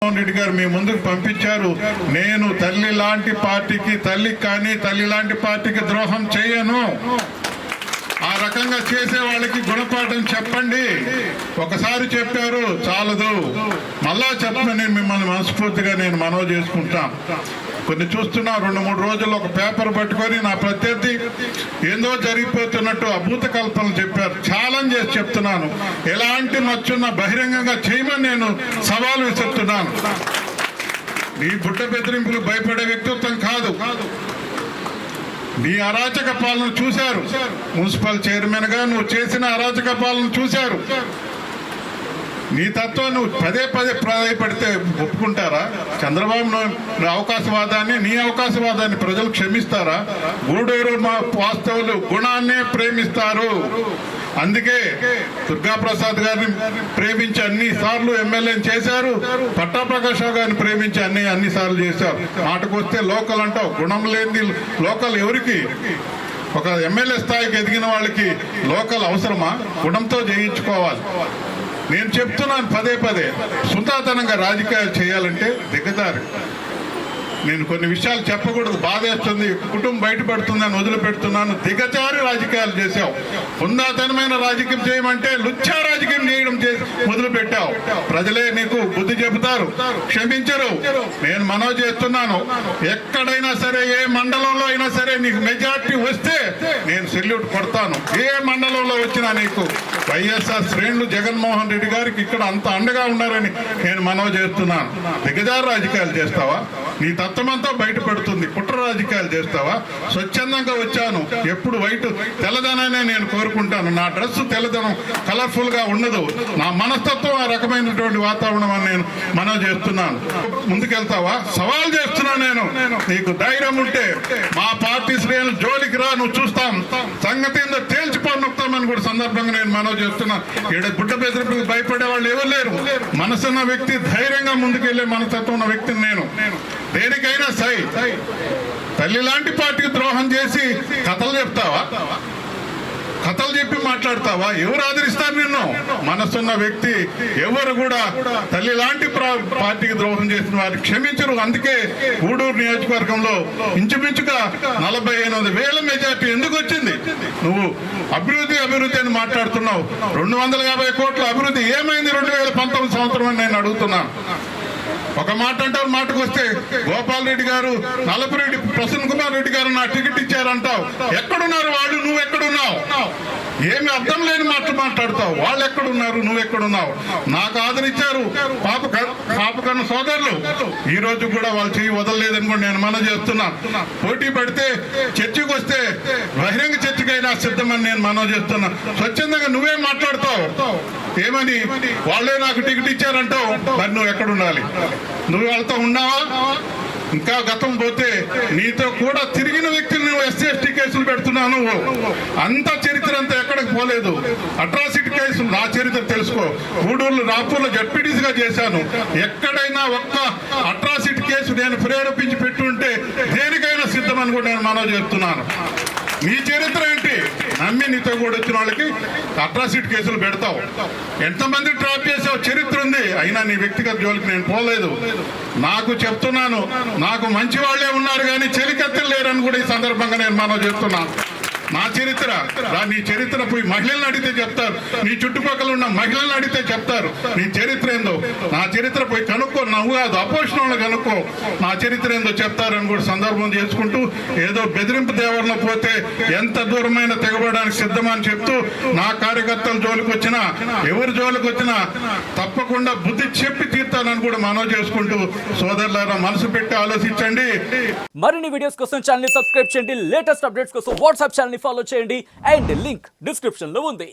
జగన్మోహన్ రెడ్డి గారు మీ ముందుకు పంపించారు. నేను తల్లి లాంటి పార్టీకి తల్లి లాంటి పార్టీకి ద్రోహం చేయను. ఆ రకంగా చేసే వాళ్ళకి గుణపాఠం చెప్పండి. ఒకసారి చెప్పారు చాలదు, మళ్ళా చెప్పమని మిమ్మల్ని మనస్ఫూర్తిగా నేను మనవి చేసుకుంటాం. కొన్ని చూస్తున్నా 2-3 రోజుల్లో ఒక పేపర్ పట్టుకొని నా ప్రత్యర్థి ఏందో జరిగిపోతున్నట్టు అభూత కల్పనలు చెప్పారు. ఛాలెంజ్ చేసి చెప్తున్నాను, ఎలాంటి మచ్చున్న బహిరంగంగా చేయమని నేను సవాల్ విసురుతున్నాను. నీ బుట్ట బెదిరింపులు భయపడే వ్యక్తిత్వం కాదు. నీ అరాచక పాలన చూశారు. మున్సిపల్ చైర్మన్ గా నువ్వు చేసిన అరాచక పాలన చూశారు. నీ తత్వం నువ్వు పదే ప్రాధాయపడితే ఒప్పుకుంటారా? చంద్రబాబు నీ అవకాశవాదాన్ని ప్రజలు క్షమిస్తారా? గూడూరు వాస్తవులు గుణాన్నే ప్రేమిస్తారు. అందుకే దుర్గాప్రసాద్ గారిని ప్రేమించి అన్ని సార్లు ఎమ్మెల్యేని చేశారు. పట్టాప్రకాష్ గారిని ప్రేమించి అన్ని సార్లు చేశారు. మాటకు వస్తే లోకల్ అంటావు, గుణం లేని లోకల్ ఎవరికి? ఒక ఎమ్మెల్యే స్థాయికి ఎదిగిన వాళ్ళకి లోకల్ అవసరమా? గుణంతో జయించుకోవాలి. నేను చెప్తున్నాను పదే సుతాతనంగా రాజకీయాలు చేయాలంటే దిగదారి. నేను కొన్ని విషయాలు చెప్పకూడదు, బాధేస్తుంది, కుటుంబం బయటపడుతుందని వదిలిపెడుతున్నాను. దిగజారి రాజకీయాలు చేశావు. హుందాతనమైన రాజకీయం చేయమంటే లుచ్చా రాజకీయం చేయడం మొదలుపెట్టావు. ప్రజలే నీకు బుద్ధి చెబుతారు, క్షమించరు. నేను మనవి చేస్తున్నాను, ఎక్కడైనా సరే, ఏ మండలంలో అయినా సరే నీకు మెజార్టీ వస్తే నేను సెల్యూట్ కొడతాను. ఏ మండలంలో వచ్చినా నీకు వైఎస్ఆర్ శ్రేణులు జగన్మోహన్ రెడ్డి గారికి ఇక్కడ అంత అండగా ఉన్నారని నేను మనవి చేస్తున్నాను. దిగజారి రాజకీయాలు చేస్తావా? నీ తత్వమంతా బయటపడుతుంది. కుట్ర రాజకీయాలు చేస్తావా? స్వచ్ఛందంగా వచ్చాను. ఎప్పుడు తెల్లదనానే నేను కోరుకుంటాను. నా డ్రెస్ తెల్లదనం కలర్ఫుల్ గా ఉండదు. నా మనస్తత్వం ఆ రకమైనటువంటి వాతావరణం అని నేను మనవి చేస్తున్నాను. ముందుకెళ్తావా? సవాల్ చేస్తున్నా నేను. నీకు ధైర్యం ఉంటే మా పార్టీ శ్రేణులు జోలికి రా, నువ్వు చూస్తాం సంగతి ఏందో తేల్చిపోతామని కూడా సందర్భంగా నేను మనవి చేస్తున్నా. ఇక్కడ గుడ్డ బెదిరింపులకు భయపడే వాళ్ళు ఎవరు లేరు. మనసున్న వ్యక్తి, ధైర్యంగా ముందుకెళ్లే మనస్తత్వం ఉన్న వ్యక్తిని నేను. దేనికైనా సై. తల్లి లాంటి పార్టీకి ద్రోహం చేసి కథలు చెప్తావా? కథలు చెప్పి మాట్లాడతావా? ఎవరు ఆదరిస్తారు నిన్ను? మనసున్న వ్యక్తి ఎవరు కూడా తల్లి లాంటి పార్టీకి ద్రోహం చేసిన వారు క్షమించరు. అందుకే గూడూరు నియోజకవర్గంలో ఇంచుమించుగా 48,000 మెజార్టీ ఎందుకు వచ్చింది? నువ్వు అభివృద్ధి అని మాట్లాడుతున్నావు. 250 కోట్ల అభివృద్ధి ఏమైంది 2019 సంవత్సరం అని నేను అడుగుతున్నాను. ఒక మాట అంటారు, మాటకు వస్తే గోపాల్ రెడ్డి గారు, నలపరెడ్డి ప్రసన్న కుమార్ రెడ్డి గారు నా టికెట్ ఇచ్చారంటావు. ఎక్కడున్నారు వాళ్ళు? నువ్వు ఎక్కడున్నావు? ఏమి అర్థం లేని మాటలు మాట్లాడతావు. వాళ్ళు ఎక్కడున్నారు? నువ్వు ఎక్కడున్నావు? నాకు ఆదరించారు పాపకన్న సోదరులు. ఈ రోజు కూడా వాళ్ళు చేయి వదలలేదని కూడా నేను మనవి చేస్తున్నాను. పోటీ పడితే చర్చకు వస్తే బహిరంగ చర్చకైనా సిద్ధమని నేను మనవి చేస్తున్నా. స్వచ్ఛందంగా నువ్వే మాట్లాడతావు. ఏమని? వాళ్ళే నాకు టికెట్ ఇచ్చారంటావు. మరి నువ్వు ఎక్కడ ఉండాలి? నువ్వు వాళ్ళతో ఉన్నావా? ఇంకా గతం పోతే నీతో కూడా తిరిగిన వ్యక్తులు నువ్వు SC/ST కేసులు పెడుతున్నావు. నువ్వు అంత చరిత్ర అంతా ఎక్కడికి పోలేదు. అట్రాసిటీ కేసులు నా చరిత్ర తెలుసుకో. గూడూరులో, రాపూర్లో జడ్పీటీసీగా చేశాను. ఎక్కడైనా ఒక్క అట్రాసిటీ కేసు నేను ప్రేరేపించి పెట్టుంటే దేనికైనా సిద్ధమని కూడా నేను మనవి చేస్తున్నాను. నీ చరిత్ర ఏంటి? నమ్మి నీతో కూడా వచ్చిన వాళ్ళకి అట్రాసిటీ కేసులు పెడతావు. ఎంతమంది ట్రాప్ చేసావు? చరిత్ర ఉంది. అయినా నీ వ్యక్తిగత జోలికి నేను పోలేదు. నాకు చెప్తున్నాను, నాకు మంచి వాళ్లే ఉన్నారు కానీ చెలికత్తెలు లేరని కూడా ఈ సందర్భంగా నేను మనవి చేస్తున్నాను. నా చరిత్ర, నీ చరిత్ర పోయి మహిళలను అడిగితే చెప్తారు. నీ చుట్టుపక్కల ఉన్న మహిళలను అడిగితే చెప్తారు నీ చరిత్ర ఏందో. నా చరిత్ర పోయి కనుక్కో. నువ్వు కాదు, అపోజిషన్ వాళ్ళు కనుక్కో. నా చరిత్ర ఏందో చెప్తారని కూడా సందర్భం చేసుకుంటూ, ఏదో బెదిరింపు దేవరలో పోతే ఎంత దూరమైన తెగబడడానికి సిద్ధమని చెప్తూ, నా కార్యకర్తల జోలికి వచ్చినా, ఎవరి జోలికి వచ్చినా తప్పకుండా బుద్ధి చెప్పి తీర్తానని కూడా మనవి చేసుకుంటూ, సోదరులారా మనసు పెట్టి ఆలోచించండి. మరిన్ని వీడియోస్ కోసం ఛానల్ ని సబ్స్క్రైబ్ చేయండి. లేటెస్ట్ అప్డేట్స్ కోసం వాట్సాప్ ఛానల్ ని ఫాలో చేయండి. అండ్ లింక్ డిస్క్రిప్షన్ లో ఉంది.